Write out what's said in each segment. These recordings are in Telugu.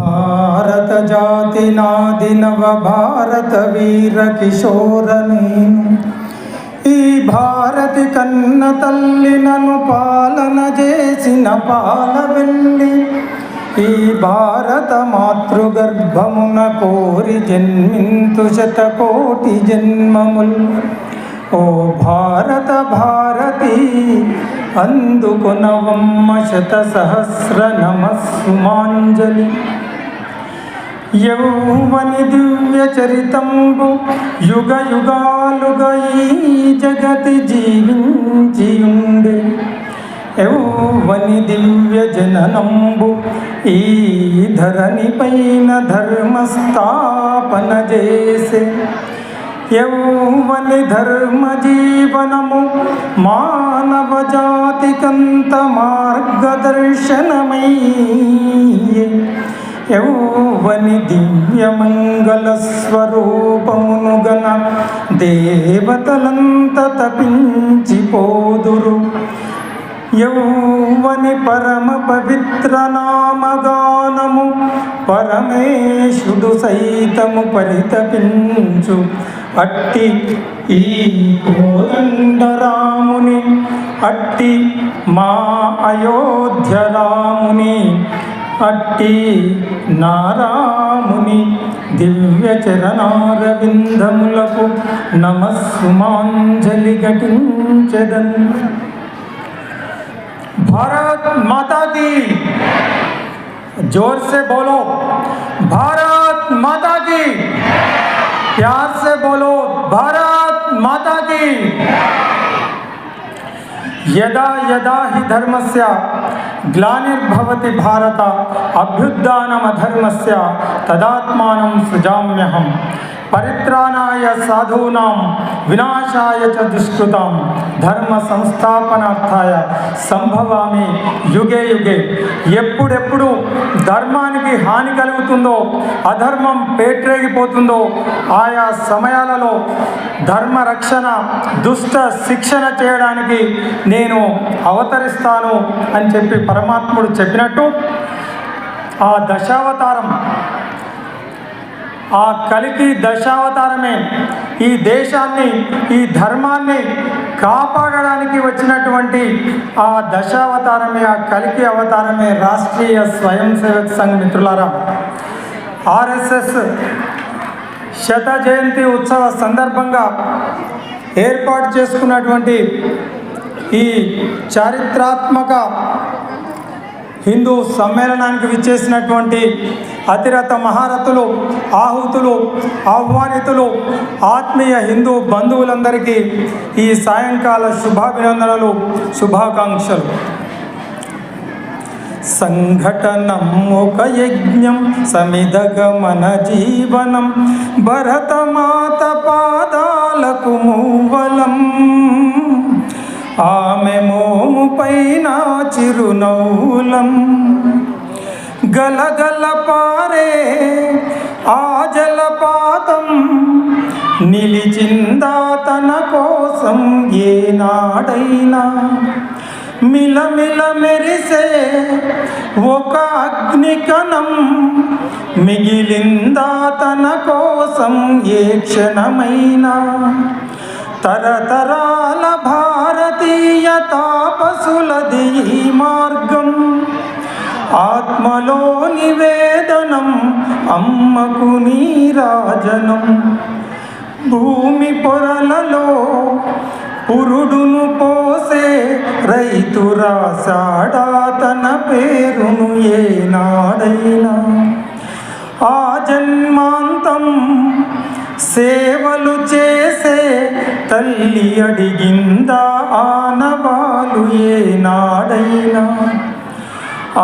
భారత జాతి నాది నవ భారత వీర కిశోర నేను. ఈ భారతి కన్న తల్లి నన్ను పాలన చేసిన పాలవెల్లి. ఈ భారత మాతృగర్భమున కోరి జన్మింతు శతకోటి జన్మముల్. ఓ భారత భారతి అందుకొనవమ్మ శత సహస్ర నమస్సుమాంజలి. యౌవని దివ్య చరితంబు యుగ యుగాలుగా ఈ జగతి జీవించియుండే. యౌవని దివ్య జననంబు ఈ ధరణి పైన ధర్మస్థాపన చేసే. యౌవని ధర్మ జీవనము మానవ జాతికంత మార్గదర్శనమయ్యే. యౌవని దివ్య మంగళ స్వరూపమును గన దేవతలంత తపించిపోదురు. యౌవని పరమ పవిత్ర నామగానము పరమేశుడు సైతము పరితపించు. అట్టి ఈ కోదండ రాముని, అట్టి మా అయోధ్య రాముని, అట్టి నారాముని దివ్య చరణారవిందములకు నమస్సుమాంజలి ఘటించెదన్. भारत माता की, जोर से बोलो भारत माता की, प्यार से बोलो भारत माता की. यदा यदा हि धर्मस्य ग्लानिर्भवति भारत अभ्युत्थानमधर्मस्य तदात्मानं सृजाम्यहं. परित्राणाय साधूनां विनाशाय च दुष्कृतां ధర్మ సంస్థాపనార్థాయ సంభవామి యుగే యుగే. ఎప్పుడెప్పుడు ధర్మానికి హాని కలుగుతుందో, అధర్మం పేట్రేగిపోతుందో ఆయా సమయాలలో ధర్మ రక్షణ, దుష్ట శిక్షణ చేయడానికి నేను అవతరిస్తాను అని చెప్పి పరమాత్ముడు చెప్పినట్టు ఆ దశావతారం, ఆ కలికి దశావతారమే ఈ దేశాన్ని, ఈ ధర్మాన్ని కాపాడడానికి వచ్చినటువంటి ఆ దశావతారమే, ఆ కలికి అవతారమే రాష్ట్రీయ స్వయం సేవక్ సంఘ్. మిత్రులారా, ఆర్ఎస్ఎస్ శత జయంతి ఉత్సవ సందర్భంగా ఏర్పాటు చేసుకున్నటువంటి ఈ చారిత్రాత్మక హిందూ సమ్మేళనానికి విచ్చేసినటువంటి అతిరథ మహారథులు, ఆహుతులు, ఆహ్వానితులు, ఆత్మీయ హిందూ బంధువులందరికీ ఈ సాయంకాల శుభాభినందనలు, శుభాకాంక్షలు. సంఘటనం ఒక యజ్ఞం సమిదగమన జీవనం భరతమాత పాదాలకు మూవలం. ఆమె మోము పైన చిరునవ్వులం గలగల పారే ఆ జలపాతం నిలిచిందా తన కోసం ఏనాడైనా. మిలమిల మెరిసే ఒక అగ్నికణం మిగిలిందా తన కోసం ఏ క్షణమైనా. తరతరాల భారతీయ తాపసులది ఈ మార్గం, ఆత్మలో నివేదనం అమ్మకు నీరాజనం. భూమి పొరలలో పురుడును పోసే రైతు రాసాడా తన పేరును ఏనాడైనా. ఆ జన్మాంతం సేవలు చేసే తల్లి అడిగిందా ఆనవాలు ఏనాడైనా.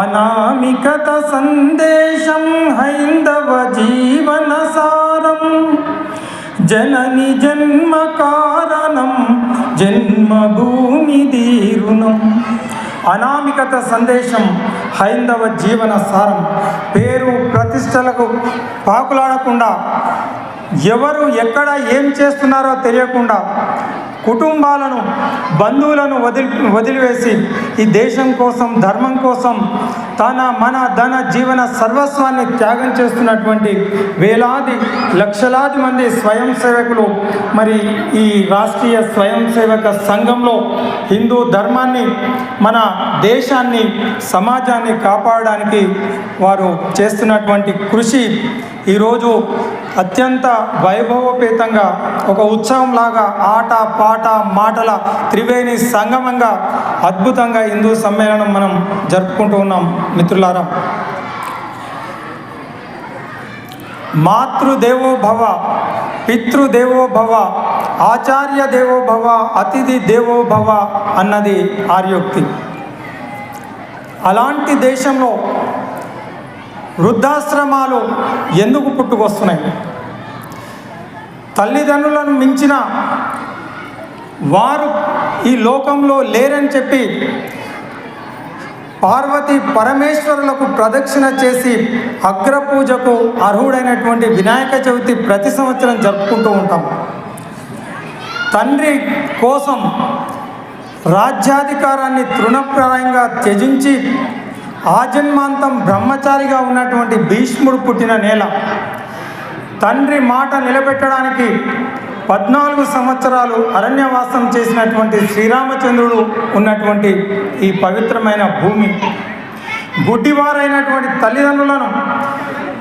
అనామికత సందేశం హైందవ జీవన సారం, జనని జన్మ కారణం జన్మభూమి దీరుణం. అనామికత సందేశం హైందవ జీవన సారం. పేరు ప్రతిష్టలకు పాకులాడకుండా, ఎవరు ఎక్కడ ఏం చేస్తున్నారో తెలియకుండా కుటుంబాలను, బంధువులను వదిలివేసి ఈ దేశం కోసం, ధర్మం కోసం మన ధన జీవన సర్వస్వాన్ని త్యాగం చేస్తున్నటువంటి వేలాది లక్షలాది మంది స్వయం సేవకులు మరి ఈ రాష్ట్రీయ స్వయం సేవక సంఘంలో హిందూ ధర్మాన్ని, మన దేశాన్ని, సమాజాన్ని కాపాడడానికి వారు చేస్తున్నటువంటి కృషి ఈరోజు అత్యంత వైభవపేతంగా ఒక ఉత్సవంలాగా ఆట పాట మాటల త్రివేణి సంగమంగా అద్భుతంగా హిందూ సమ్మేళనం మనం జరుపుకుంటూ ఉన్నాం. మిత్రులారా, మాతృదేవో భవ, పితృదేవో భవ, ఆచార్య దేవో భవ, అతిథి దేవో భవ అన్నది ఆర్యోక్తి. అలాంటి దేశంలో వృద్ధాశ్రమాలు ఎందుకు పుట్టుకొస్తున్నాయి? తల్లిదండ్రులను మించిన వారు ఈ లోకంలో లేరని చెప్పి పార్వతీ పరమేశ్వరులకు ప్రదక్షిణ చేసి అగ్రపూజకు అర్హుడైనటువంటి వినాయక చవితి ప్రతి సంవత్సరం జరుపుకుంటూ ఉంటాం. తండ్రి కోసం రాజ్యాధికారాన్ని తృణప్రాయంగా త్యజించి ఆజన్మాంతం బ్రహ్మచారిగా ఉన్నటువంటి భీష్ముడు పుట్టిన నేల. తండ్రి మాట నిలబెట్టడానికి 14 సంవత్సరాలు అరణ్యవాసం చేసినటువంటి శ్రీరామచంద్రుడు ఉన్నటువంటి ఈ పవిత్రమైన భూమి. గుడ్డివారైనటువంటి తల్లిదండ్రులను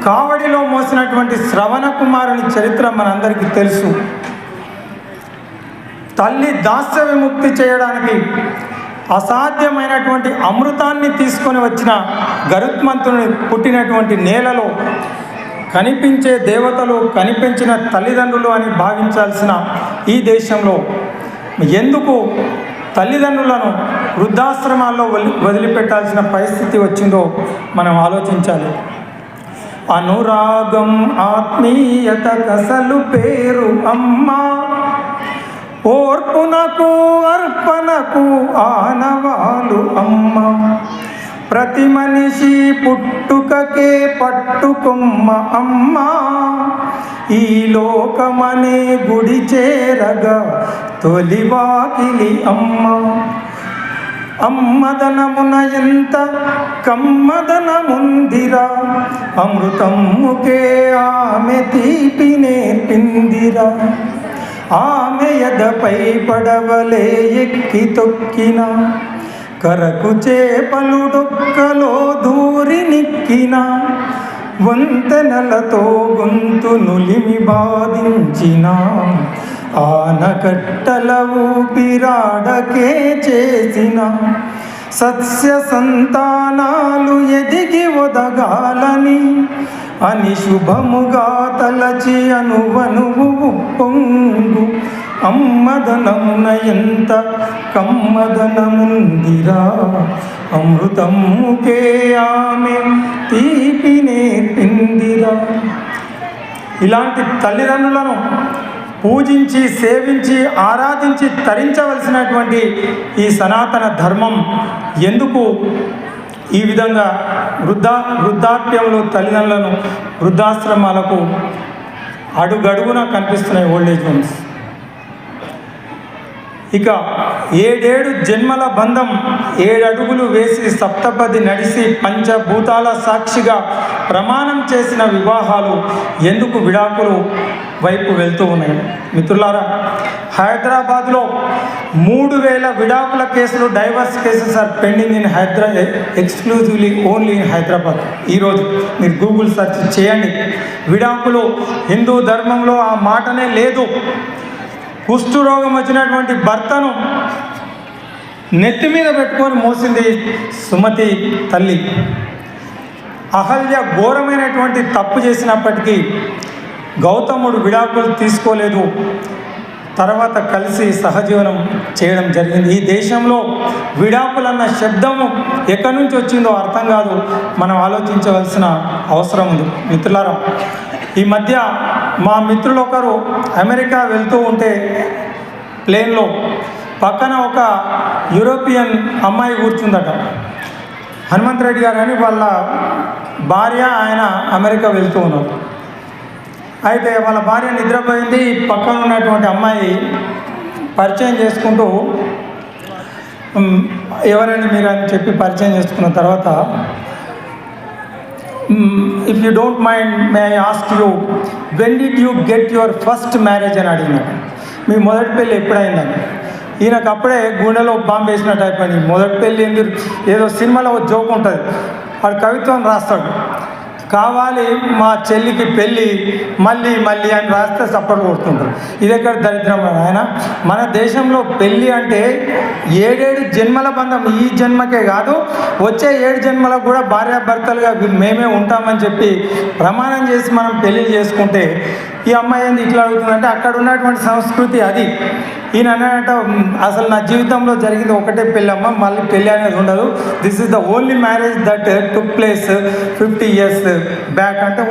కావడిలో మోసినటువంటి శ్రవణ కుమారుని చరిత్ర మనందరికీ తెలుసు. తల్లి దాస్య విముక్తి చేయడానికి అసాధ్యమైనటువంటి అమృతాన్ని తీసుకొని వచ్చిన గరుత్మంతుని పుట్టినటువంటి నేలలో కనిపించే దేవతలు, కనిపించిన తల్లిదండ్రులు అని భావించాల్సిన ఈ దేశంలో ఎందుకు తల్లిదండ్రులను వృద్ధాశ్రమాల్లో వదిలిపెట్టాల్సిన పరిస్థితి వచ్చిందో మనం ఆలోచించాలి. అనురాగం ఆత్మీయత కసలు పేరు అమ్మా, ఓర్పునకు అర్పణకు ఆనవాలు అమ్మ, ప్రతి మనిషి పుట్టుకకే పట్టుకొమ్మ అమ్మ, ఈ లోకమనే గుడి చేరగా తొలివాకిలి అమ్మ. అమ్మదనమున ఎంత కమ్మదనముందిరా, అమృతముకే ఆమె తీపి నేర్పిందిరా, ఆమె ఎదపై పడవలే ఎక్కి తొక్కిన, కరకు చేపలు డొక్కలో దూరి నిక్కిన, వంతెనలతో గొంతు నులిమి బాధించిన, ఆనకట్టల ఊపిరాడకే చేసిన, సత్య సంతానాలు ఎదిగి ఒదగాలని అని శుభముగా తలచి అనువనువు పొంగు, అమ్మదనమున ఎంత కమ్మదనముందిరా, అమృతముకే ఆమె తీపి నేర్పిందిరా. ఇలాంటి తల్లిదండ్రులను పూజించి, సేవించి, ఆరాధించి తరించవలసినటువంటి ఈ సనాతన ధర్మం ఎందుకు ఈ విధంగా వృద్ధాప్యంలో తల్లిదండ్రులను వృద్ధాశ్రమాలకు అడుగడుగున కనిపిస్తున్నాయి ఓల్డేజ్ హోమ్స్. ఇక 7 జన్మల బంధం, 7 అడుగులు వేసి సప్తపది నడిసి పంచభూతాల సాక్షిగా ప్రమాణం చేసిన వివాహాలు ఎందుకు విడాకులు వైపు వెళ్తూ ఉన్నాయి? మిత్రులారా, హైదరాబాద్లో 3000 విడాకుల కేసులు, divorce cases are pending in exclusively only in Hyderabad. ఈరోజు మీరు గూగుల్ సెర్చ్ చేయండి. విడాకులు హిందూ ధర్మంలో ఆ మాటనే లేదు. కుష్టు రోగం వచ్చినటువంటి భర్తను నెత్తి మీద పెట్టుకొని మోసింది సుమతి తల్లి. అహల్య ఘోరమైనటువంటి తప్పు చేసినప్పటికీ గౌతముడు విడాకులు తీసుకోలేదు. తర్వాత కలిసి సహజీవనం చేయడం జరిగింది. ఈ దేశంలో విడాకులన్న శబ్దము ఎక్కడి నుంచి వచ్చిందో అర్థం కాదు. మనం ఆలోచించవలసిన అవసరం ఉంది. మిత్రులారా, ఈ మధ్య మా మిత్రులు ఒకరు అమెరికా వెళ్తూ ఉంటే ప్లేన్లో పక్కన ఒక యూరోపియన్ అమ్మాయి కూర్చుందట. హనుమంత్ రెడ్డి గారు అని వాళ్ళ భార్య, ఆయన అమెరికా వెళ్తూ ఉన్నారు. అయితే వాళ్ళ భార్య నిద్రపోయింది. పక్కన ఉన్నటువంటి అమ్మాయి పరిచయం చేసుకుంటూ ఎవరైనా మీరు అని చెప్పి పరిచయం చేసుకున్న తర్వాత, if you don't mind may I ask you, when did you get your first marriage అని అడిగినాడు. మీ మొదటి పెళ్ళి ఎప్పుడైందని. ఈయనకు అప్పుడే గుండెలో బాంబు వేసినట్టు అయిపోయింది. మొదటి పెళ్ళి ఎందుకు, ఏదో సినిమాలో ఒక జోక్ ఉంటుంది, వాడు కవిత్వం రాస్తాడు, కావాలి మా చెల్లికి పెళ్ళి మళ్ళీ మళ్ళీ అని రాస్తే సపోర్ట్ కొడుతుంటారు. ఇది ఎక్కడ దరిద్రం ఆయన. మన దేశంలో పెళ్ళి అంటే 7 జన్మల బంధం. ఈ జన్మకే కాదు, వచ్చే 7 జన్మలకు కూడా భార్యాభర్తలుగా మేమే ఉంటామని చెప్పి ప్రమాణం చేసి మనం పెళ్ళి చేసుకుంటే, ఈ అమ్మాయి ఏంది ఇట్లా అడుగుతుందంటే అక్కడ ఉన్నటువంటి సంస్కృతి అది. ఈయన అన్నట, అసలు నా జీవితంలో జరిగింది ఒకటే పెళ్ళమ్మ, మళ్ళీ పెళ్ళి అనేది ఉండదు. This is the only marriage that took place 50 years back అంటే,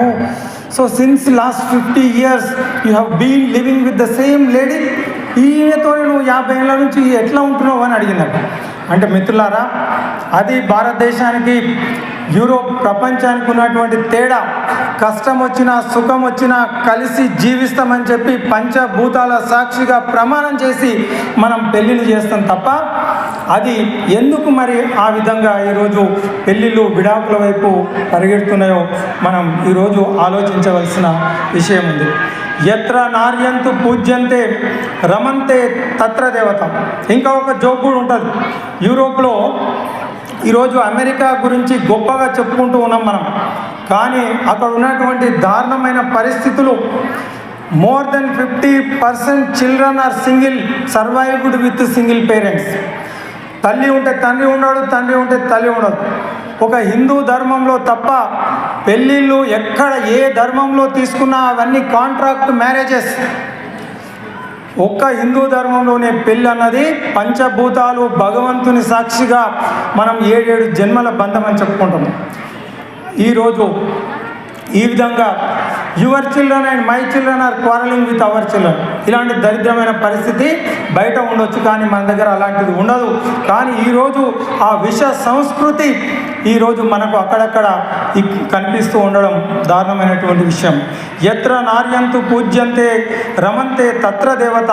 so since last 50 years you have been living with the same lady. ఈయనతో నువ్వు 50 ఏళ్ళ నుంచి ఎట్లా ఉంటున్నావు అని అడిగినట్టు. అంటే మిత్రులారా, అది భారతదేశానికి యూరోప్ ప్రపంచానికి ఉన్నటువంటి తేడా. కష్టం వచ్చినా సుఖం వచ్చినా కలిసి జీవిస్తామని చెప్పి పంచభూతాల సాక్షిగా ప్రమాణం చేసి మనం పెళ్ళిళ్ళు చేస్తాం తప్ప, అది ఎందుకు మరి ఆ విధంగా ఈరోజు పెళ్ళిళ్ళు విడాకుల వైపు పరిగెడుతున్నాయో మనం ఈరోజు ఆలోచించవలసిన విషయం ఉంది. ఎత్ర నార్యంతు పూజ్యంతే రమంతే తత్ర దేవత. ఇంకా ఒక జోక్ కూడా ఉంటుంది. యూరోప్లో ఈరోజు అమెరికా గురించి గొప్పగా చెప్పుకుంటూ ఉన్నాం మనం, కానీ అక్కడ ఉన్నటువంటి దారుణమైన పరిస్థితులు, more than 50% children are survived with single parents. తల్లి ఉంటే తండ్రి ఉండడు, తండ్రి ఉంటే తల్లి ఉండదు. ఒక హిందూ ధర్మంలో తప్ప పెళ్ళిళ్ళు ఎక్కడ ఏ ధర్మంలో తీసుకున్నా అవన్నీ కాంట్రాక్ట్ మ్యారేజెస్. ఒక్క హిందూ ధర్మంలోనే పెళ్ళి అన్నది పంచభూతాలు భగవంతుని సాక్షిగా మనం 7 జన్మల బంధం అని చెప్పుకుంటాము. ఈరోజు ఈ విధంగా your children and my children are quarrelling with our children, ఇలాంటి దరిద్రమైన పరిస్థితి బయట ఉండొచ్చు, కానీ మన దగ్గర అలాంటిది ఉండదు. కానీ ఈరోజు ఆ విష సంస్కృతి ఈరోజు మనకు అక్కడక్కడ కనిపిస్తూ ఉండడం దారుణమైనటువంటి విషయం. ఎత్ర నార్యంతు పూజ్యంతే రమంతే తత్ర దేవత.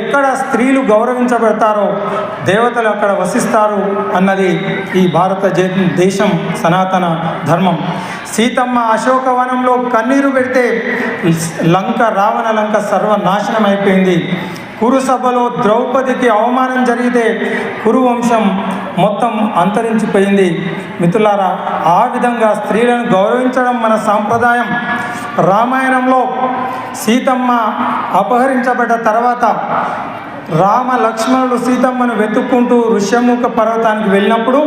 ఎక్కడ స్త్రీలు గౌరవించబడతారో దేవతలు అక్కడ వసిస్తారు అన్నది ఈ భారత దేశం సనాతన ధర్మం. సీతమ్మ అశోకవనంలో కన్నీరు పెడితే రావణ లంక సర్వనాశనం అయిపోయింది. కురు సభలో ద్రౌపదికి అవమానం జరిగితే కురు వంశం మొత్తం అంతరించిపోయింది. మిత్రులారా, ఆ విధంగా స్త్రీలను గౌరవించడం మన సాంప్రదాయం. రామాయణంలో సీతమ్మ అపహరించబడ్డ తర్వాత రామ లక్ష్మణుడు సీతమ్మను వెతుక్కుంటూ ఋష్యముఖ పర్వతానికి వెళ్ళినప్పుడు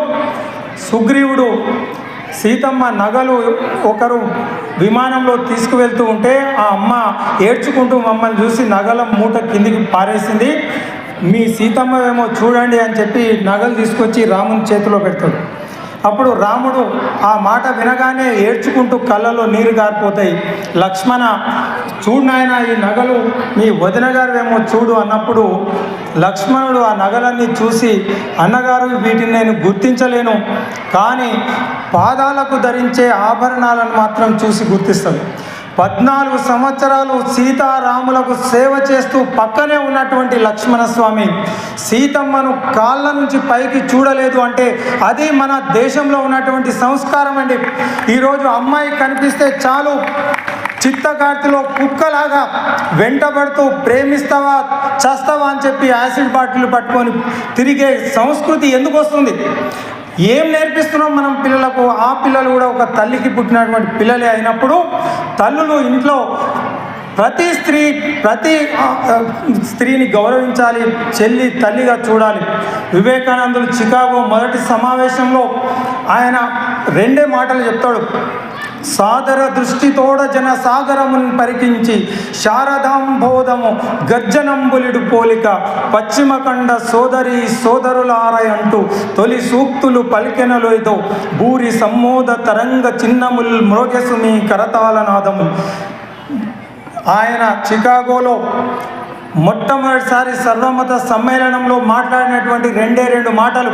సుగ్రీవుడు సీతమ్మ నగలు ఒకరు విమానంలో తీసుకువెళ్తూ ఉంటే ఆ అమ్మ ఏడ్చుకుంటూ మమ్మల్ని చూసి నగల మూట కిందికి పారేసింది, మీ సీతమ్మ ఏమో చూడండి అని చెప్పి నగలు తీసుకొచ్చి రాముని చేతిలో పెడతాడు. అప్పుడు రాముడు ఆ మాట వినగానే ఏడ్చుకుంటూ కళ్ళలో నీరు గారిపోతాయి. లక్ష్మణ, చూడు నాయన, ఈ నగలు మీ వదిన గారు ఏమో చూడు అన్నప్పుడు లక్ష్మణుడు ఆ నగలన్నీ చూసి, అన్నగారు వీటిని నేను గుర్తించలేను, కానీ పాదాలకు ధరించే ఆభరణాలను మాత్రం చూసి గుర్తిస్తాడు. 14 సంవత్సరాలు సీతారాములకు సేవ చేస్తూ పక్కనే ఉన్నటువంటి లక్ష్మణస్వామి సీతమ్మను కాళ్ళ నుంచి పైకి చూడలేదు అంటే అది మన దేశంలో ఉన్నటువంటి సంస్కారం అండి. ఈరోజు అమ్మాయి కనిపిస్తే చాలు చిత్తకార్తిలో కుక్కలాగా వెంటబడుతూ ప్రేమిస్తావా చస్తావా అని చెప్పి యాసిడ్ బాటిల్ పట్టుకొని తిరిగే సంస్కృతి ఎందుకు వస్తుంది? ఏం నేర్పిస్తున్నాం మనం పిల్లలకు? ఆ పిల్లలు కూడా ఒక తల్లికి పుట్టినటువంటి పిల్లలే అయినప్పుడు తల్లులు ఇంట్లో ప్రతి స్త్రీని గౌరవించాలి, చెల్లి తల్లిగా చూడాలి. వివేకానందుడు చికాగో మొదటి సమావేశంలో ఆయన 2 మాటలు చెప్తాడు. సాదర దృష్టితోడ జన సాగరమున్ పరికించి శారదాంబోధము గర్జనంబులిడు పోలిక పశ్చిమకండ సోదరి సోదరులారై అంటూ తొలి సూక్తులు పలికెనలోదో భూరి సమ్మోద తరంగ చిన్నముల్ మ్రోగెసు మీ కరతాళనాదము. ఆయన చికాగోలో మొట్టమొదటిసారి సర్వమత సమ్మేళనంలో మాట్లాడినటువంటి రెండు మాటలు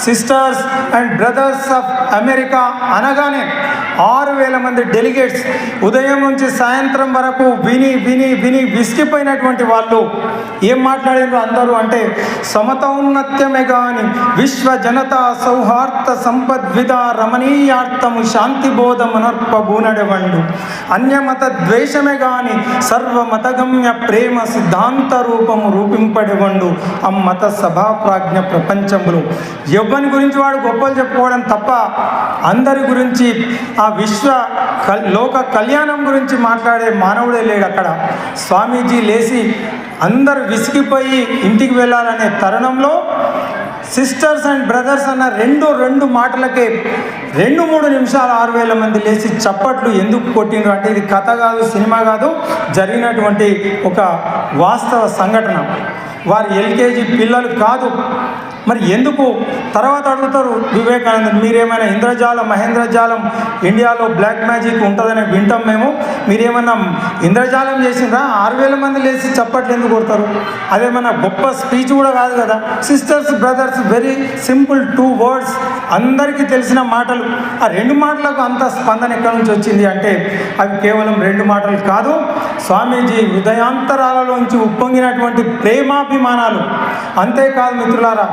sisters and brothers of America అనగానే 6,000 మంది డెలిగేట్స్ ఉదయం నుంచి సాయంత్రం వరకు విని విని విని విసిగిపోయినటువంటి వాళ్ళు ఏం మాట్లాడారు అందరూ అంటే సమతౌన్నత్యమే గాని విశ్వ జనతా సౌహార్ద సంపద్విధ రమణీయార్థము శాంతిబోధమనర్పబూనడవండు అన్యమత ద్వేషమే గాని సర్వమతగమ్య ప్రేమ సిద్ధాంత రూపము రూపింపడవండు మత సభా ప్రాజ్ఞ ప్రపంచంలో ఎవ్వని గురించి వాడు గొప్పలు చెప్పుకోవడం తప్ప అందరి గురించి ఆ విశ్వ లోక కళ్యాణం గురించి మాట్లాడే మానవుడే లేడు అక్కడ. స్వామీజీ లేచి అందరూ విసిగిపోయి ఇంటికి వెళ్ళాలనే తరుణంలో సిస్టర్స్ అండ్ బ్రదర్స్ అన్న రెండు మాటలకే 2-3 నిమిషాలు 6,000 మంది లేచి చప్పట్లు ఎందుకు కొట్టిండ్రు అంటే ఇది కథ కాదు, సినిమా కాదు, జరిగినటువంటి ఒక వాస్తవ సంఘటన. వారు ఎల్కేజీ పిల్లలు కాదు. మరి ఎందుకు తర్వాత అడుగుతారు వివేకానందన్, మీరేమైనా ఇంద్రజాలం మహేంద్రజాలం ఇండియాలో బ్లాక్ మ్యాజిక్ ఉంటుందని వింటాం మేము, మీరేమన్నా ఇంద్రజాలం చేసిండ్రా? 6,000 మంది లేచి చప్పట్లు ఎందుకు కొడతారు? అదేమన్నా గొప్ప స్పీచ్ కూడా కాదు కదా. Sisters brothers very simple 2 words, అందరికీ తెలిసిన మాటలు. ఆ 2 మాటలకు అంత స్పందన ఎక్కడి నుంచి వచ్చింది అంటే అవి కేవలం 2 మాటలు కాదు, స్వామీజీ హృదయాంతరాలలోంచి ఉప్పొంగినటువంటి ప్రేమాభిమానాలు. అంతేకాదు మిత్రులారా,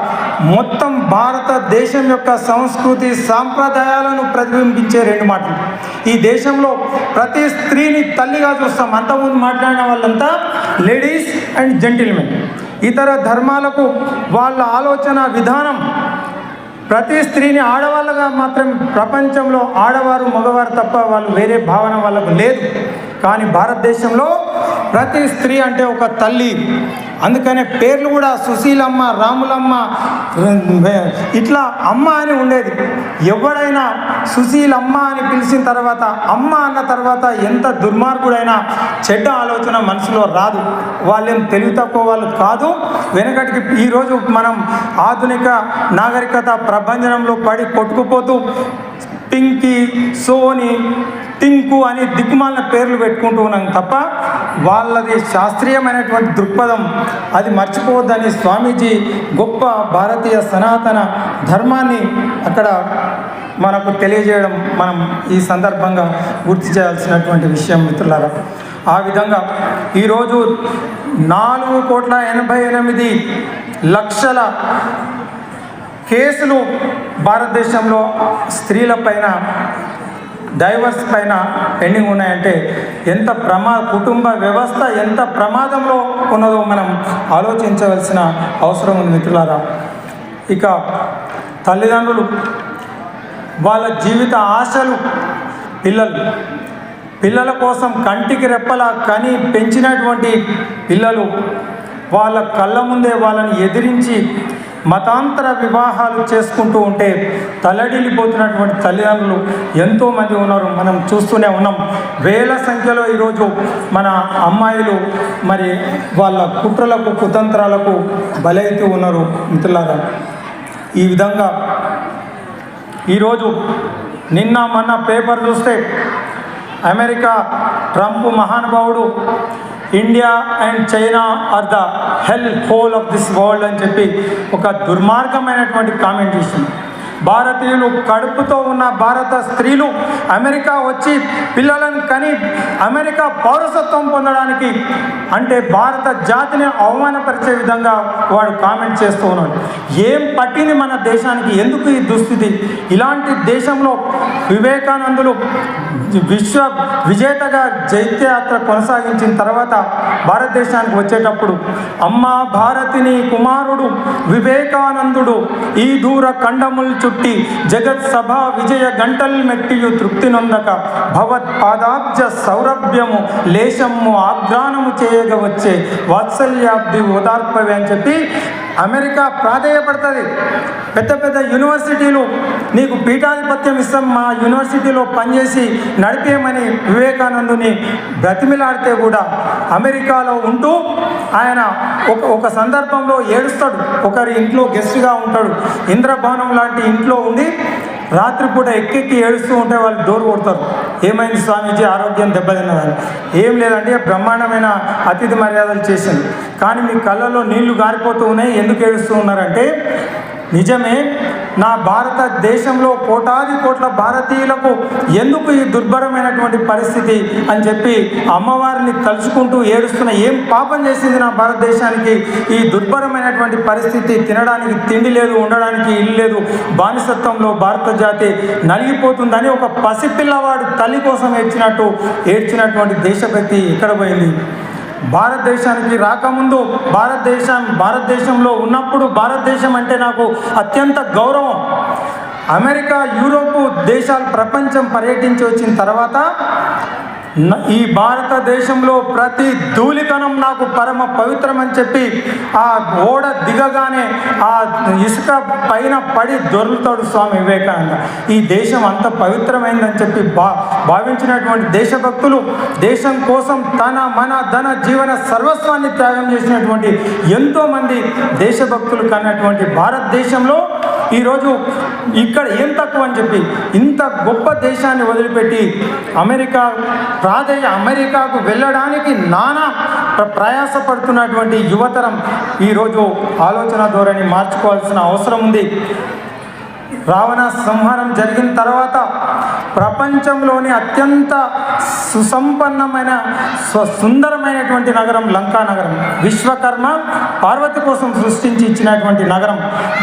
మొత్తం భారతదేశం యొక్క సంస్కృతి సాంప్రదాయాలను ప్రతిబింబించే 2 మాటలు. ఈ దేశంలో ప్రతి స్త్రీని తల్లిగా చూస్తాం. అంతకుముందు మాట్లాడిన వాళ్ళంతా లేడీస్ అండ్ జెంటిల్మెన్. ఇతర ధర్మాలకు వాళ్ళ ఆలోచన విధానం ప్రతి స్త్రీని ఆడవాళ్ళగా మాత్రం, ప్రపంచంలో ఆడవారు మగవారు తప్ప వాళ్ళు వేరే భావన వాళ్ళకు లేదు. కానీ భారతదేశంలో ప్రతి స్త్రీ అంటే ఒక తల్లి. అందుకనే పేర్లు కూడా సుశీలమ్మ, రాములమ్మ, ఇట్లా అమ్మ అని ఉండేది. ఎవడైనా సుశీలమ్మ అని పిలిచిన తర్వాత, అమ్మ అన్న తర్వాత ఎంత దుర్మార్గుడైనా చెడ్డ ఆలోచన మనసులో రాదు. వాళ్ళేం తెలివి తక్కువ వాళ్ళు కాదు. వెనకటికి ఈరోజు మనం ఆధునిక నాగరికత ప్రభంజనంలో పడి కొట్టుకుపోతూ పింకీ, సోని, టింకు అని దిక్కుమాలిన పేర్లు పెట్టుకుంటూ ఉన్నాం తప్ప వాళ్ళది శాస్త్రీయమైనటువంటి దృక్పథం అది మర్చిపోవద్దని స్వామీజీ గొప్ప భారతీయ సనాతన ధర్మాన్ని అక్కడ మనకు తెలియజేయడం మనం ఈ సందర్భంగా గుర్తు చేయాల్సినటువంటి విషయం మిత్రులారా. ఆ విధంగా ఈరోజు 4,88,00,000 కేసులు భారతదేశంలో స్త్రీల పైన, డైవర్స్ పైన పెండింగ్ ఉన్నాయంటే ఎంత కుటుంబ వ్యవస్థ ఎంత ప్రమాదంలో ఉన్నదో మనం ఆలోచించవలసిన అవసరం ఉంది మిత్రులారా. ఇక తల్లిదండ్రులు వాళ్ళ జీవిత ఆశలు, పిల్లల కోసం కంటికి రెప్పలా కని పెంచినటువంటి పిల్లలు వాళ్ళ కళ్ళ ముందే వాళ్ళని ఎదిరించి మతాంతర వివాహాలు చేసుకుంటూ ఉంటే తల్లడిల్లిపోతున్నటువంటి తల్లిదండ్రులు ఎంతోమంది ఉన్నారు. మనం చూస్తూనే ఉన్నాం. వేల సంఖ్యలో ఈరోజు మన అమ్మాయిలు మరి వాళ్ళ కుట్రలకు కుతంత్రాలకు బలైతూ ఉన్నారు మిత్రులారా. ఈ విధంగా ఈరోజు నిన్న మొన్న పేపర్ చూస్తే అమెరికా ట్రంప్ మహానుభావుడు India and China are the hell hole of this world అని చెప్పి ఒక దుర్మార్గమైనటువంటి కామెంట్ చేసింది. భారతీయులు కడుపుతో ఉన్న భారత స్త్రీలు అమెరికా వచ్చి పిల్లలను కని అమెరికా పౌరసత్వం పొందడానికి అంటే భారత జాతిని అవమానపరిచే విధంగా వాడు కామెంట్ చేస్తూ ఉన్నాడు. ఏం పట్టింది మన దేశానికి? ఎందుకు ఈ దుస్థితి? ఇలాంటి దేశంలో వివేకానందులు విశ్వ విజేతగా జైత్యయాత్ర కొనసాగించిన తర్వాత భారతదేశానికి వచ్చేటప్పుడు అమ్మా భారతిని కుమారుడు వివేకానందుడు ఈ దూర ఖండములు చుట్టి జగత్ సభ విజయ గంటల్ మెట్టియు తృప్తి నొందక భవత్ పాదాబ్జ సౌరభ్యము లేశము ఆగ్రానము చేయగవచ్చే వాత్సల్యాబ్ది ఓదార్పవి అని చెప్పి అమెరికా ప్రాధేయపడుతుంది. పెద్ద పెద్ద యూనివర్సిటీలు నీకు పీఠాధిపత్యం ఇస్తాం, మా యూనివర్సిటీలో పనిచేసి నడిపేయమని వివేకానందుని బ్రతిమిలాడితే కూడా అమెరికాలో ఉంటూ ఆయన ఒక సందర్భంలో ఏడుస్తాడు. ఒకరి ఇంట్లో గెస్ట్గా ఉంటాడు. ఇంద్రభవనం లాంటి ఇంట్లో ఉండి రాత్రిపూట ఎక్కెక్కి ఏడుస్తూ ఉంటే వాళ్ళు డోర్ కొడతారు. ఏమైంది స్వామీజీ, ఆరోగ్యం దెబ్బతిన్నదని. ఏం లేదంటే బ్రహ్మాండమైన అతిథి మర్యాదలు చేసింది. కానీ మీ కళ్ళలో నీళ్లు గారిపోతూ ఉన్నాయి. ఎందుకు ఏడుస్తూ ఉన్నారంటే, నిజమే, నా భారతదేశంలో కోటాది కోట్ల భారతీయులకు ఎందుకు ఈ దుర్భరమైనటువంటి పరిస్థితి అని చెప్పి అమ్మవారిని తలుచుకుంటూ ఏడుస్తున్న, ఏం పాపం చేసింది నా భారతదేశానికి ఈ దుర్భరమైనటువంటి పరిస్థితి? తినడానికి తిండి లేదు, ఉండడానికి ఇల్లు లేదు, బానిసత్వంలో భారత జాతి నలిగిపోతుందని ఒక పసిపిల్లవాడు తల్లి కోసం ఏడ్చినటువంటి దేశభక్తి ఎక్కడ పోయింది? భారతదేశానికి రాకముందు భారతదేశంలో ఉన్నప్పుడు భారతదేశం అంటే నాకు అత్యంత గౌరవం. అమెరికా, యూరోపు దేశాలు ప్రపంచం పర్యటించి వచ్చిన తర్వాత ఈ భారతదేశంలో ప్రతి ధూళికణం నాకు పరమ పవిత్రం అని చెప్పి ఆ ఓడ దిగగానే ఆ ఇసుక పైన పడి దొర్లుతాడు స్వామి వివేకానంద. ఈ దేశం అంత పవిత్రమైందని చెప్పి భావించినటువంటి దేశభక్తులు, దేశం కోసం మన ధన జీవన సర్వస్వాన్ని త్యాగం చేసినటువంటి ఎంతోమంది దేశభక్తులు కన్నటువంటి భారతదేశంలో ఈరోజు ఇక్కడ ఏం తక్కువ అని చెప్పి ఇంత గొప్ప దేశాన్ని వదిలిపెట్టి అమెరికాకు వెళ్ళడానికి నానా ప్రయాసపడుతున్నటువంటి యువతరం ఈరోజు ఆలోచన ధోరణి మార్చుకోవాల్సిన అవసరం ఉంది. రావణ సంహారం జరిగిన తర్వాత ప్రపంచంలోని అత్యంత సుసంపన్నమైన సుందరమైనటువంటి నగరం లంకా నగరం. విశ్వకర్మ పార్వతి కోసం సృష్టించి ఇచ్చినటువంటి నగరం.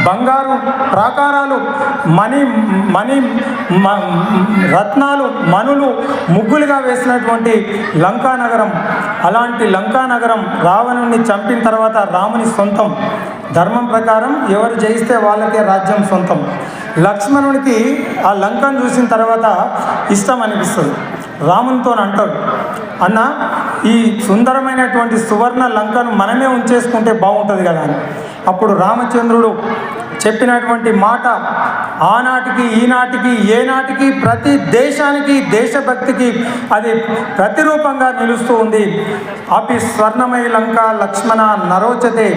బంగారు ప్రాకారాలు, రత్నాలు, మనులు ముగ్గులుగా వేసినటువంటి లంకా నగరం. అలాంటి లంకా నగరం రావణుని చంపిన తర్వాత రాముని సొంతం. ధర్మం ప్రకారం ఎవరు జయిస్తే వాళ్ళకే రాజ్యం సొంతం. లక్ష్మణుడికి ఆ లంకను చూసిన తర్వాత ఇష్టం అనిపిస్తుంది. రామునితో అంటాడు, అన్న ఈ సుందరమైనటువంటి సువర్ణ లంకను మనమే ఉంచేసుకుంటే బాగుంటుంది కదా అని. అప్పుడు రామచంద్రుడు చెప్పినటువంటి మాట ఆనాటికి ఈనాటికి ఏనాటికి ప్రతి దేశానికి దేశభక్తికి అది ప్రతిరూపంగా నిలుస్తూ ఉంది. అపి స్వర్ణమయ లంక లక్ష్మణ నరోచతే.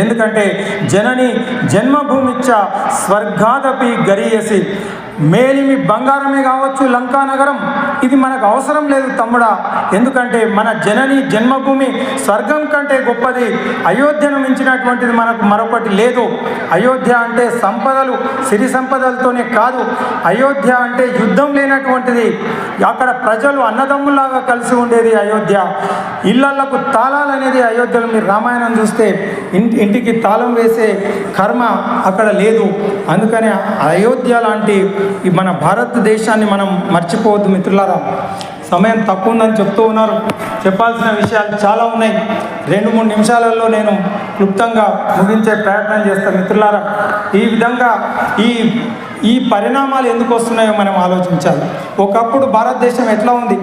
ఎందుకంటే జనని జన్మభూమిచ్చ స్వర్గాదపి గరీయసి. మేలిమి బంగారమే కావచ్చు లంకా నగరం, ఇది మనకు అవసరం లేదు తమ్ముడా. ఎందుకంటే మన జనని జన్మభూమి స్వర్గం కంటే గొప్పది. అయోధ్యను మించినటువంటిది మనకు మరొకటి లేదు. అయోధ్య అంటే సంపదలు, సిరి సంపదలతోనే కాదు. అయోధ్య అంటే యుద్ధం లేనటువంటిది. అక్కడ ప్రజలు అన్నదమ్ములాగా కలిసి ఉండేది అయోధ్య. ఇళ్లకు తాళాలు అనేది అయోధ్యలో మీరు రామాయణం చూస్తే ఇంటికి తాళం వేసే కర్మ అక్కడ లేదు. అందుకని అయోధ్య లాంటి మన భారతదేశాన్ని మనం మర్చిపోవద్దు మిత్రులారా. సమయం తక్కువ ఉందని చెప్తూ ఉన్నారు. చెప్పాల్సిన విషయాలు చాలా ఉన్నాయి. 2-3 నిమిషాలలో నేను క్లుప్తంగా ముగించే ప్రయత్నం చేస్తాను మిత్రులారా. ఈ విధంగా ఈ పరిణామాలు ఎందుకు వస్తున్నాయో మనం ఆలోచించాలి. ఒకప్పుడు భారతదేశం ఎట్లా ఉంది?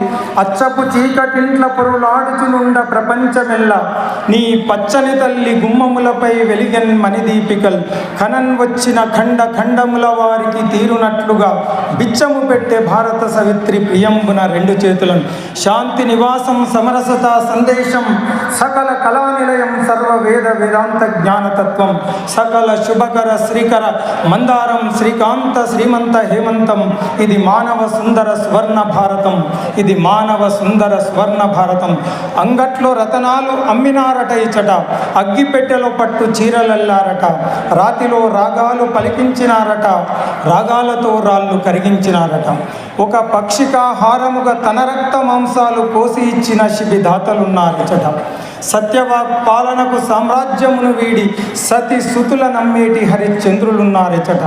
అచ్చపు చీకటింట్ల పొరులాడుచునుండ ప్రపంచమెల్ల నీ పచ్చని తల్లి గుమ్మములపై వెలిగన్ మణిదీపికల్ కనన్ వచ్చిన ఖండ ఖండముల వారికి తీరునట్లుగా బిచ్చము పెట్టే భారత సవిత్రి ప్రియంబున 2 చేతులను. శాంతి నివాసం సమరసత సందేశం సకల కళానిలయం సర్వ వేద వేదాంత జ్ఞానతత్వం సకల శుభకర శ్రీకర మందారం శ్రీకాంత శ్రీమంత హేమంతం. ఇది మానవ సుందర స్వర్ణ భారతం. ఇది మానవ సుందర స్వర్ణ భారతం. అంగట్లో రతనాలు అమ్మినారట ఇచ్చట, అగ్గిపెట్టెలో పట్టు చీరలల్లారట, రాతిలో రాగాలు పలికించినారట, రాగాలతో రాళ్ళు కరిగించినారట. ఒక పక్షికాహారముగా తన రక్త మాంసాలు కోసి ఇచ్చిన శిబిదాతలున్నారచట. సత్యవాక్ పాలనకు సామ్రాజ్యమును వీడి సతి సుతుల నమ్మేటి హరిశ్చంద్రులున్నారచట.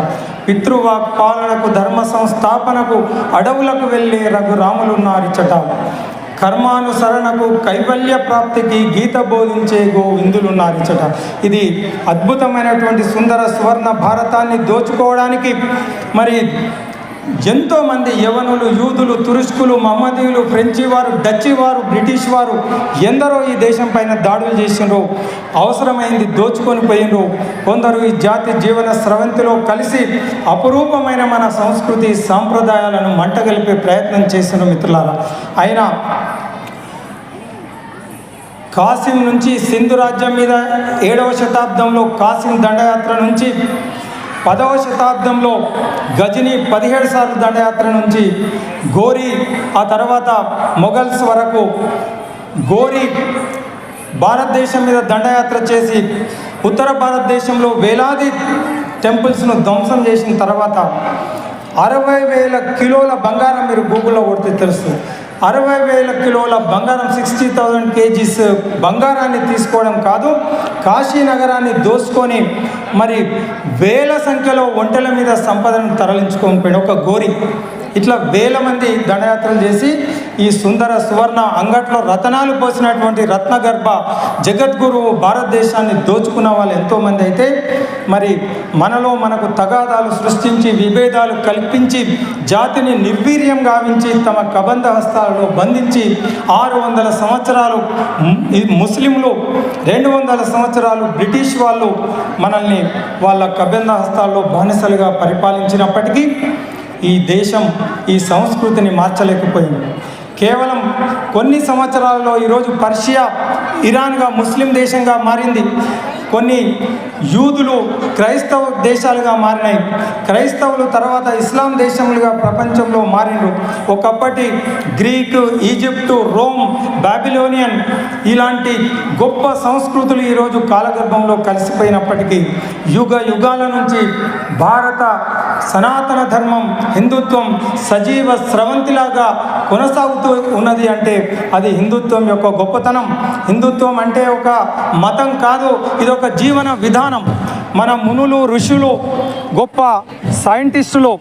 పితృవాక్ పాలనకు ధర్మ సంస్థాపనకు అడవులకు వెళ్ళే రఘురాములున్నారిచట. కర్మానుసరణకు కైవల్య ప్రాప్తికి గీత బోధించే గోవిందులున్నారిచట. ఇది అద్భుతమైనటువంటి సుందర సువర్ణ భారతాన్ని దోచుకోవడానికి మరి ఎంతోమంది యవనులు, యూదులు, తురుష్కులు, మహమ్మదీయులు, ఫ్రెంచి వారు, డచ్చి వారు, బ్రిటిష్ వారు ఎందరో ఈ దేశం పైన దాడులు చేసిండ్రు. అవసరమైంది దోచుకొని పోయినరు. కొందరు ఈ జాతి జీవన స్రవంతిలో కలిసి అపురూపమైన మన సంస్కృతి సాంప్రదాయాలను మంటగలిపే ప్రయత్నం చేసిన మిత్రులారా. అయినా కాసిం నుంచి సింధు రాజ్యం మీద 7వ శతాబ్దంలో కాసిం దండయాత్ర నుంచి 10వ శతాబ్దంలో గజని 17 సార్లు దండయాత్ర నుంచి గోరీ, ఆ తర్వాత మొఘల్స్ వరకు గోరీ భారతదేశం మీద దండయాత్ర చేసి ఉత్తర భారతదేశంలో వేలాది టెంపుల్స్ను ధ్వంసం చేసిన తర్వాత 60,000 కిలోల బంగారం, మీరు గూగుల్లో కొడితే తెలుస్తుంది, 60,000 కిలోల బంగారం, 60,000 kgs బంగారాన్ని తీసుకోవడం కాదు, కాశీ నగరాన్ని దోసుకొని మరి వేల సంఖ్యలో ఒంటెల మీద సంపదను తరలించుకొని పోయిన ఒక గోరి. ఇట్లా వేల మంది దండయాత్రలు చేసి ఈ సుందర సువర్ణ అంగట్లో రతనాలు పోసినటువంటి రత్నగర్భ జగద్గురువు భారతదేశాన్ని దోచుకున్న వాళ్ళు ఎంతోమంది అయితే, మరి మనకు తగాదాలు సృష్టించి విభేదాలు కల్పించి జాతిని నిర్వీర్యం గావించి తమ కబంధ హస్తాలలో బంధించి 600 సంవత్సరాలు ముస్లింలు, 200 సంవత్సరాలు బ్రిటిష్ వాళ్ళు మనల్ని వాళ్ళ కబంధ హస్తాల్లో బానిసలుగా పరిపాలించినప్పటికీ ఈ దేశం ఈ సంస్కృతిని మార్చలేకపోయింది. కేవలం కొన్ని సంవత్సరాలలో ఈరోజు పర్షియా ఇరాన్గా ముస్లిం దేశంగా మారింది. కొన్ని యూదులు క్రైస్తవ దేశాలుగా మారినాయి. క్రైస్తవులు తర్వాత ఇస్లాం దేశములుగా ప్రపంచంలో మారిండ్రు. ఒకప్పటి గ్రీకు, ఈజిప్టు, రోమ్, బాబిలోనియన్ ఇలాంటి గొప్ప సంస్కృతులు ఈరోజు కాలగర్భంలో కలిసిపోయినప్పటికీ యుగ యుగాల నుంచి భారత సనాతన ధర్మం, హిందుత్వం సజీవ స్రవంతిలాగా కొనసాగుతూ ఉన్నది అంటే అది హిందుత్వం యొక్క గొప్పతనం. హిందుత్వం అంటే ఒక మతం కాదు, ఇది ఒక జీవన విధానం. మన మునులు, ఋషులు, గొప్ప సైంటిస్టులు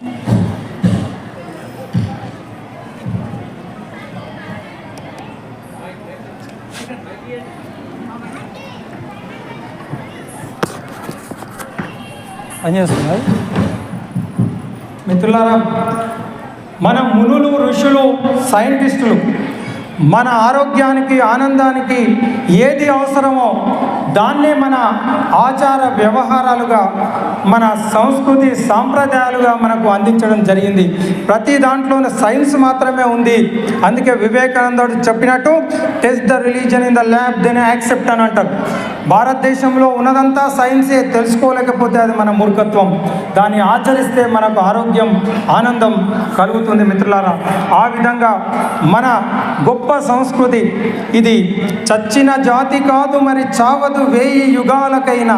పనిచేస్తున్నారు. మిత్రులారా, మన మునులు, ఋషులు, సైంటిస్టులు మన ఆరోగ్యానికి, ఆనందానికి ఏది అవసరమో దాన్నే మన ఆచార వ్యవహారాలుగా, మన సంస్కృతి సాంప్రదాయాలుగా మనకు అందించడం జరిగింది. ప్రతి దాంట్లోనే సైన్స్ మాత్రమే ఉంది. అందుకే వివేకానందుడు చెప్పినట్టు test the religion in the lab then accept అని అంటారు. భారతదేశంలో ఉన్నదంతా సైన్సే, తెలుసుకోలేకపోతే అది మన మూర్ఖత్వం. దాన్ని ఆచరిస్తే మనకు ఆరోగ్యం, ఆనందం కలుగుతుంది. మిత్రులారా, ఆ విధంగా మన గొప్ప సంస్కృతి ఇది చచ్చిన జాతి కాదు, మరి చావదు 1000 యుగాలకైనా,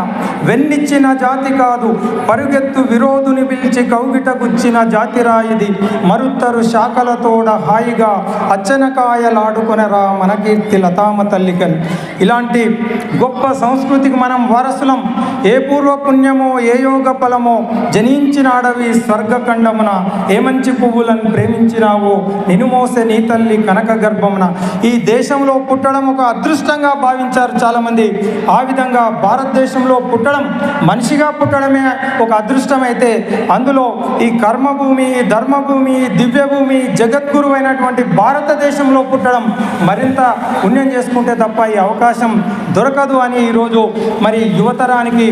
వెన్నిచ్చిన జాతి కాదు, పరుగెత్తు విరోధుని పిలిచి కౌగిట గుచ్చిన జాతిరా ఇది, మరుత్తరు శాఖలతోడ హాయిగా అచ్చనకాయలాడుకొనరా మన కీర్తి లతామ తల్లికల్. ఇలాంటి గొప్ప సంస్కృతికి మనం వారసులం. ఏ పూర్వ పుణ్యమో, ఏ యోగ ఫలమో, జనించిన అడవి స్వర్గఖండమున, ఏ మంచి పువ్వులను ప్రేమించినావో, నిన్ను మోసే నీ తల్లి కనక గర్భమున. ఈ దేశంలో పుట్టడం ఒక అదృష్టంగా భావించారు చాలామంది. ఆ విధంగా భారతదేశంలో పుట్టడం, మనిషిగా పుట్టడమే ఒక అదృష్టం అయితే, అందులో ఈ కర్మభూమి, ధర్మభూమి, దివ్యభూమి, జగద్గురు అయినటువంటి భారతదేశంలో పుట్టడం మరింత పుణ్యం చేసుకుంటే తప్ప ఈ అవకాశం దొరకదు అని ఈరోజు మరి యువతరానికి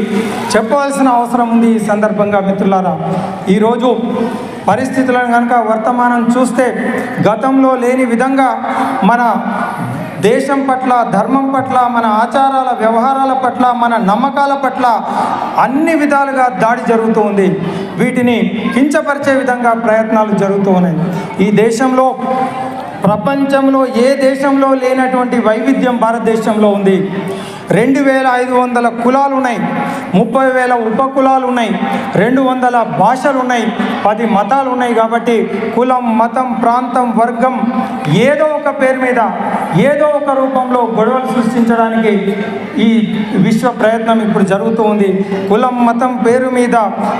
చెప్పవలసిన అవసరం ఉంది. ఈ సందర్భంగా మిత్రులారా, ఈరోజు పరిస్థితులను కనుక వర్తమానం చూస్తే గతంలో లేని విధంగా మన దేశం పట్ల, ధర్మం పట్ల, మన ఆచారాల వ్యవహారాల పట్ల, మన నమ్మకాల పట్ల అన్ని విధాలుగా దాడి జరుగుతూ ఉంది. వీటిని కించపరిచే విధంగా ప్రయత్నాలు జరుగుతూ ఉన్నాయి. ఈ దేశంలో, ప్రపంచంలో ఏ దేశంలో లేనటువంటి వైవిధ్యం భారతదేశంలో ఉంది. 2500 కులాలు ఉన్నాయి, 30,000 ఉపకులాలు ఉన్నాయి, 200 భాషలు ఉన్నాయి, 10 మతాలు ఉన్నాయి. కాబట్టి కులం, మతం, ప్రాంతం, వర్గం ఏదో ఒక పేరు మీద, ఏదో ఒక రూపంలో గొడవలు సృష్టించడానికి ఈ విశ్వ ప్రయత్నం ఇప్పుడు జరుగుతూ ఉంది. కులం, మతం పేరు మీద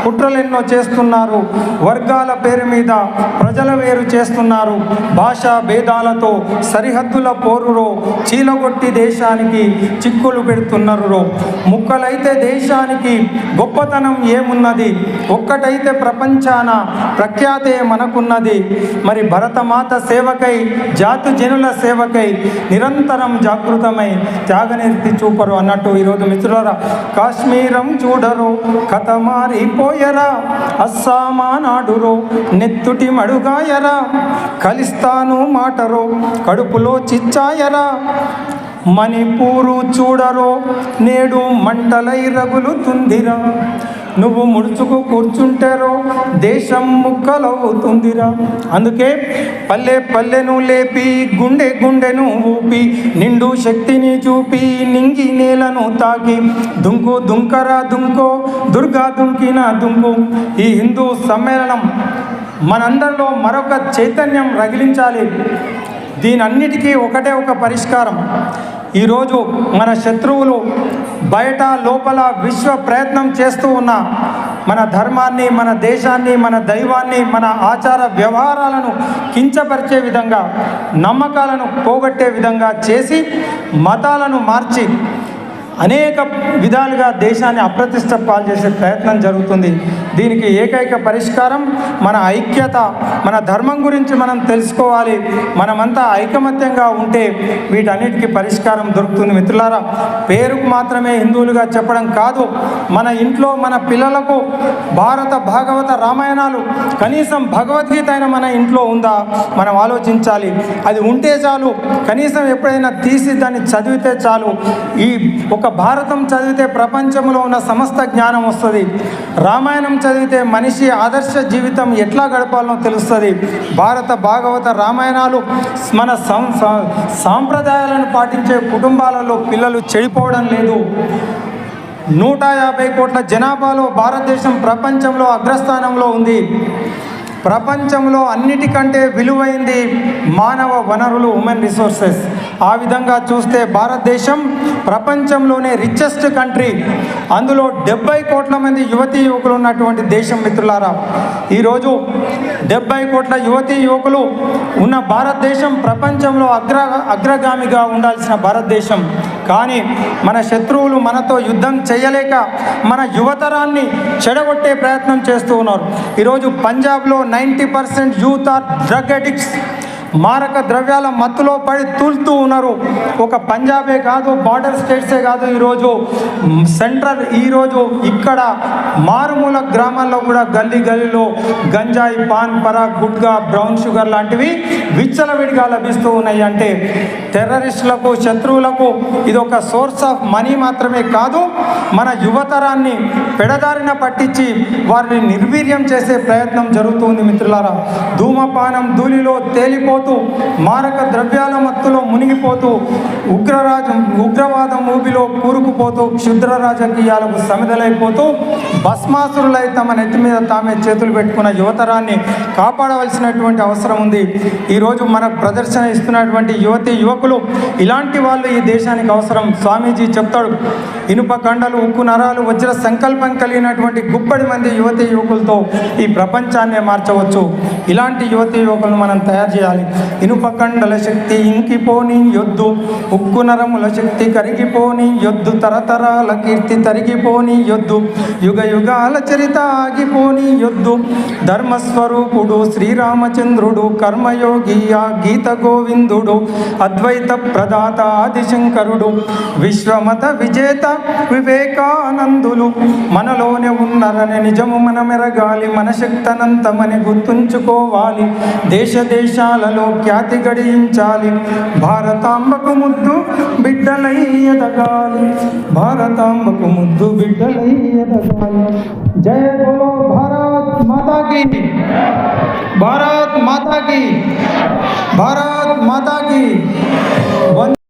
కుట్రలు ఎన్నో చేస్తున్నారు. వర్గాల పేరు మీద ప్రజల వేరు చేస్తున్నారు. భాషా భేదాలతో సరిహద్దుల పోరులో చీలగొట్టి దేశానికి చిక్కులు పెడుతున్నారు. ముక్కలైతే దేశానికి గొప్పతనం ఏమున్నది, ఒక్కటైతే ప్రపంచాన ప్రఖ్యాతే మనకున్నది. మరి భరతమాత సేవకై, జాతి జనుల సేవకై నిరంతరం జాగృతమై త్యాగనిర్తి చూపరు అన్నట్టు ఈరోజు మిత్రులారా, కాశ్మీరం చూడరు కథ మారిపోయరా, అస్సామా నాడురో నెత్తుటి మడుగాయరా, కలిస్తాను మాటరో కడుపులో చిచ్చాయరా, మణిపూరు చూడరో నేడు మంటలై రగులుతుందిరా, నువ్వు ముడుచుకు కూర్చుంటారో దేశం ముక్కలవుతుందిరా. అందుకే పల్లె పల్లెను లేపి గుండె గుండెను ఊపి నిండు శక్తిని చూపి నింగి నేలను తాకి దుంకు దుంకరా దుంకో దుర్గా దుంకిన దుంకు. ఈ హిందూ సమ్మేళనం మనందరిలో మరొక చైతన్యం రగిలించాలి. దీనన్నిటికీ ఒకటే ఒక పరిష్కారం. ఈరోజు మన శత్రువులు బయట లోపల విశ్వ ప్రయత్నం చేస్తూ ఉన్న మన ధర్మాన్ని, మన దేశాన్ని, మన దైవాన్ని, మన ఆచార వ్యవహారాలను కించపరిచే విధంగా, నమ్మకాలను పోగొట్టే విధంగా చేసి మతాలను మార్చి అనేక విధాలుగా దేశాన్ని అప్రతిష్ట పాలు చేసే ప్రయత్నం జరుగుతుంది. దీనికి ఏకైక పరిష్కారం మన ఐక్యత. మన ధర్మం గురించి మనం తెలుసుకోవాలి. మనమంతా ఐకమత్యంగా ఉంటే వీటన్నిటికీ పరిష్కారం దొరుకుతుంది. మిత్రులారా, పేరుకు మాత్రమే హిందువులుగా చెప్పడం కాదు, మన ఇంట్లో మన పిల్లలకు భారత భాగవత రామాయణాలు, కనీసం భగవద్గీత అయినా మన ఇంట్లో ఉందా మనం ఆలోచించాలి. అది ఉంటే చాలు. కనీసం ఎప్పుడైనా తీసి దాన్ని చదివితే చాలు. ఈ ఒక భారతం చదివితే ప్రపంచంలో ఉన్న సమస్త జ్ఞానం వస్తుంది. రామాయణం చదివితే మనిషి ఆదర్శ జీవితం ఎట్లా గడపాలనో తెలుస్తుంది. భారత భాగవత రామాయణాలు మన సాంప్రదాయాలను పాటించే కుటుంబాలలో పిల్లలు చెడిపోవడం లేదు. 150 కోట్ల జనాభాలో భారతదేశం ప్రపంచంలో అగ్రస్థానంలో ఉంది. ప్రపంచంలో అన్నిటికంటే విలువైంది మానవ వనరులు, హ్యూమన్ రిసోర్సెస్. ఆ విధంగా చూస్తే భారతదేశం ప్రపంచంలోనే రిచెస్ట్ కంట్రీ. అందులో 70 కోట్ల మంది యువతీ యువకులు ఉన్నటువంటి దేశం. మిత్రులారా, ఈరోజు 70 కోట్ల యువతీ యువకులు ఉన్న భారతదేశం ప్రపంచంలో అగ్రగామిగా ఉండాల్సిన భారతదేశం. కానీ మన శత్రువులు మనతో యుద్ధం చేయలేక మన యువతరాన్ని చెడగొట్టే ప్రయత్నం చేస్తూ ఉన్నారు. ఈరోజు పంజాబ్లో 90% యూత్ ఆర్ డ్రగ్ అడిక్ట్స్. మారక ద్రవ్యాల మత్తులో పడి తూలుతూ ఉన్నారు. ఒక పంజాబే కాదు, బార్డర్ స్టేట్సే కాదు, ఈరోజు ఇక్కడ మారుమూల గ్రామాల్లో కూడా గల్లీ గల్లీలో గంజాయి, pan Parag, gutka, brown sugar లాంటివి విచ్చలవిడిగా లభిస్తూ ఉన్నాయి. అంటే టెర్రరిస్టులకు, శత్రువులకు ఇది ఒక సోర్స్ ఆఫ్ మనీ మాత్రమే కాదు, మన యువతరాన్ని పెడదారిన పట్టించి వారిని నిర్వీర్యం చేసే ప్రయత్నం జరుగుతుంది. మిత్రులారా, ధూమపానం ధూళిలో తేలిపోతూ, మారక ద్రవ్యాల మత్తులో మునిగిపోతూ, ఉగ్రవాదం ఊబిలో కూరుకుపోతూ, క్షుద్ర రాజకీయాలకు సమిధలైపోతూ, భస్మాసురులై తమ నెత్తి మీద తామే చేతులు పెట్టుకున్న యువతరాన్ని కాపాడవలసినటువంటి అవసరం ఉంది. ఈరోజు మనకు ప్రదర్శన ఇస్తున్నటువంటి యువతీ యువకులు ఇలాంటి వాళ్ళు ఈ దేశానికి అవసరం. స్వామీజీ చెప్తాడు, ఇనుప కండలు, ఉక్కు నరాలు, వజ్ర సంకల్పం కలిగినటువంటి గుప్పడి మంది యువతీ యువకులతో ఈ ప్రపంచాన్నే మార్చవచ్చు. ఇలాంటి యువతీ యువకులను మనం తయారు చేయాలి. ఇనుప కండల శక్తి ఇంకిపోని యొద్దు, ఉక్కు నరముల శక్తి కరిగిపోని యొద్దు, తరతరాల కీర్తి తరిగిపోని యొద్దు, యుగ యుగాల చరిత ఆగిపోని యొద్దు. ధర్మస్వరూపుడు శ్రీరామచంద్రుడు, కర్మయోగి ఆ గీత గోవిందుడు, అద్వైత ప్రదాత ఆదిశంకరుడు, విశ్వమత విజేత వివేకానందులు మనలోనే ఉన్నారనే నిజము మనమెరగాలి. మన శక్తనంతమని గుర్తుంచుకోవాలి. దేశ దేశాలలో ఖ్యాతి గడించాలి. భారతాంబకు ముద్దు బిడ్డలై ఎదగాలి. భారతాంబకు ముద్దు బిడ్డలై ఎదగాలి. జయ బోలో భారత్ మాతా కీ. భారత్ మాతా కీ. భారత్